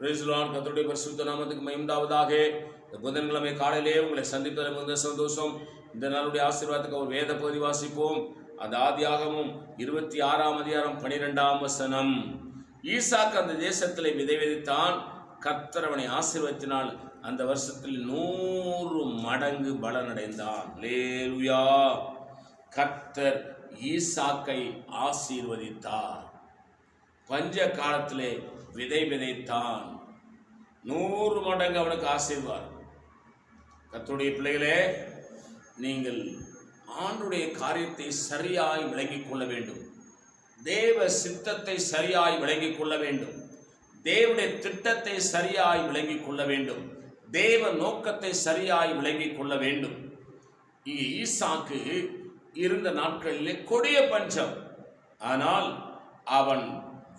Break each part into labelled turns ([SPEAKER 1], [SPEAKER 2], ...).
[SPEAKER 1] கர்த்தருடைய பரிசுத்த நாமத்துக்கு மகிமை உண்டாவதாக. இந்த புதன்கிழமை காலையிலே உங்களை சந்திப்பதில் மிகுந்த சந்தோஷம். இந்த நாளுடைய ஆசீர்வாதத்துக்கு ஒரு வேத பகுதி வாசிப்போம். அது ஆதியாகமம் 26ஆம் அதிகாரம் 12ஆம் வசனம். ஈசாக்கு அந்த தேசத்திலே விதை விதைத்தான். கர்த்தர் அவனை ஆசீர்வதித்தினால் அந்த வருஷத்தில் 100 மடங்கு பலனடைந்தான். அல்லேலூயா. கர்த்தர் ஈசாக்கை ஆசீர்வதித்தார். பஞ்ச காலத்திலே விதை விதைத்தான். 100 மடங்கு அவனுக்கு ஆசீர்வாதம். கர்த்தருடைய பிள்ளைகளே, நீங்கள் ஆண்டுடைய காரியத்தை சரியாய் விளங்கிக் கொள்ள வேண்டும். தேவ சித்தத்தை சரியாய் விளங்கிக் கொள்ள வேண்டும். தேவனுடைய திட்டத்தை சரியாய் விளங்கிக் கொள்ள வேண்டும். தேவ நோக்கத்தை சரியாய் விளங்கிக் கொள்ள வேண்டும். ஈசாக்கு இருந்த நாட்களிலே கொடிய பஞ்சம். ஆனால் அவன்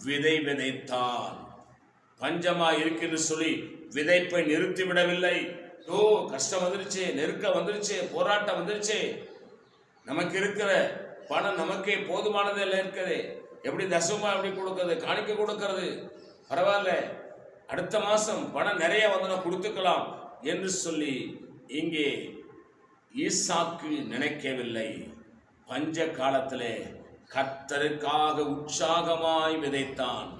[SPEAKER 1] விதை விதைத்தான். பஞ்சமா இருக்குன்னு சொல்லி விதைப்பை நிறுத்திவிடவில்லை. கஷ்டம் வந்துருச்சு, நெருக்கம் வந்துருச்சு, போராட்டம் வந்துருச்சு, நமக்கு இருக்கிற பணம் நமக்கே போதுமானதில் இருக்குது, எப்படி தசமா எப்படி கொடுக்கறது, காணிக்க கொடுக்கறது, பரவாயில்ல அடுத்த மாசம் பணம் நிறைய வந்து கொடுத்துக்கலாம் என்று சொல்லி இங்கே ஈசாக்கு நினைக்கவில்லை. பஞ்ச காலத்திலே கர்த்தருக்காக உற்சாகமாய் விதைத்தான்.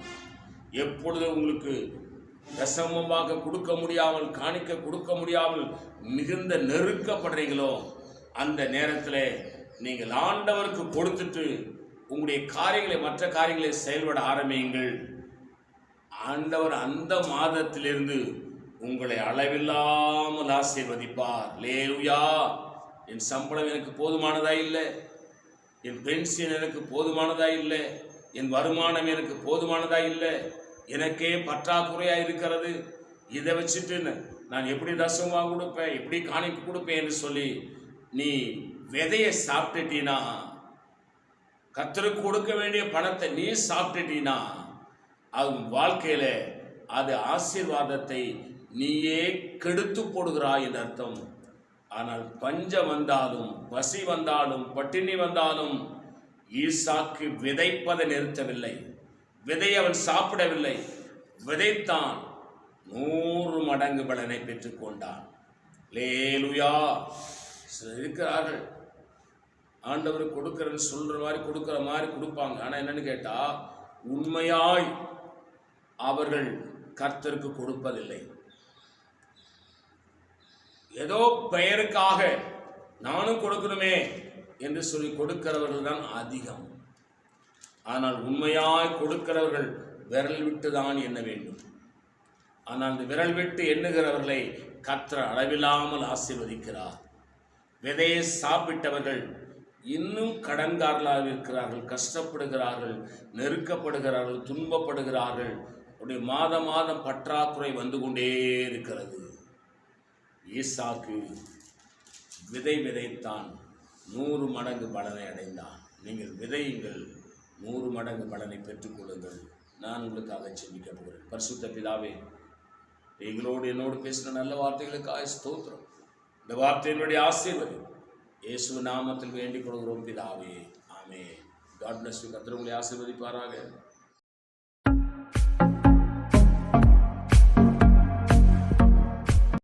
[SPEAKER 1] எப்பொழுது உங்களுக்கு தசமமாக கொடுக்க முடியாமல், காணிக்க கொடுக்க முடியாமல் மிகுந்த நெருக்கப்படுறீங்களோ அந்த நேரத்தில் நீங்கள் ஆண்டவருக்கு கொடுத்துட்டு உங்களுடைய காரியங்களை, மற்ற காரியங்களை செயல்பட ஆரம்பியுங்கள். ஆண்டவர் அந்த மாதத்திலிருந்து உங்களை அளவில்லாமல் ஆசீர்வதிப்பார். அல்லேலூயா. என் சம்பளம் எனக்கு போதுமானதா இல்லை, என் பென்ஷன் எனக்கு போதுமானதா இல்லை, என் வருமானம் எனக்கு போதுமானதா இல்லை, எனக்கே பற்றாக்குறையாக இருக்கிறது, இதை வச்சுட்டு நான் எப்படி தசமாக கொடுப்பேன், எப்படி காணிக்க கொடுப்பேன் என்று சொல்லி நீ விதையை சாப்பிட்டுட்டீனா, கர்த்தருக்கு கொடுக்க வேண்டிய பணத்தை நீ சாப்பிட்டுட்டீனா, அது வாழ்க்கையில் அது ஆசீர்வாதத்தை நீயே கெடுத்து போடுகிறாய் என்று அர்த்தம். ஆனால் பஞ்சம் வந்தாலும், பசி வந்தாலும், பட்டினி வந்தாலும் ஈசாக்கு விதைப்பதை நிறுத்தவில்லை. விதை அவன் சாப்பிடவில்லை, விதைத்தான். 100 மடங்கு பலனை பெற்றுக்கொண்டான். அல்லேலூயா. இருக்கிறார்கள் ஆண்டவர் கொடுக்கிறன்னு சொல்ற மாதிரி கொடுக்கிற மாதிரி கொடுப்பாங்க. ஆனால் என்னன்னு கேட்டா, உண்மையாய் அவர்கள் கர்த்தருக்கு கொடுப்பதில்லை. ஏதோ பெயருக்காக நானும் கொடுக்கணுமே என்று சொல்லி கொடுக்கிறவர்கள் தான் அதிகம். ஆனால் உண்மையாய் கொடுக்கிறவர்கள் விரல் விட்டு தான் எண்ண வேண்டும். ஆனால் அந்த விரல் விட்டு எண்ணுகிறவர்களை கர்த்தர் அளவில்லாமல் ஆசீர்வதிக்கிறார். விதையை சாப்பிட்டவர்கள் இன்னும் கடன்காரர்களாக இருக்கிறார்கள், கஷ்டப்படுகிறார்கள், நெருக்கப்படுகிறார்கள், துன்பப்படுகிறார்கள். உடைய மாதம் மாதம் பற்றாக்குறை வந்து கொண்டே இருக்கிறது. ஈசாக்கு விதை விதைத்தான், 100 மடங்கு பலனை அடைந்தான். நீங்கள் விதையுங்கள், 100 மடங்கு பலனை பெற்றுக்கொள்ளுங்கள். நான் உங்களுக்காக ஜெபிக்க போகிறேன். பரிசுத்த பிதாவே, எங்களோடு என்னோடு பேசின நல்ல வார்த்தைகளுக்காக ஸ்தோத்திரம். இந்த வார்த்தையினுடைய ஆசீர்வாதம் இயேசு நாமத்தில் வேண்டிக் கொள்கிறோம் பிதாவே. ஆமென். God bless you. கர்த்தர் உங்களை ஆசீர்வதிப்பாராக.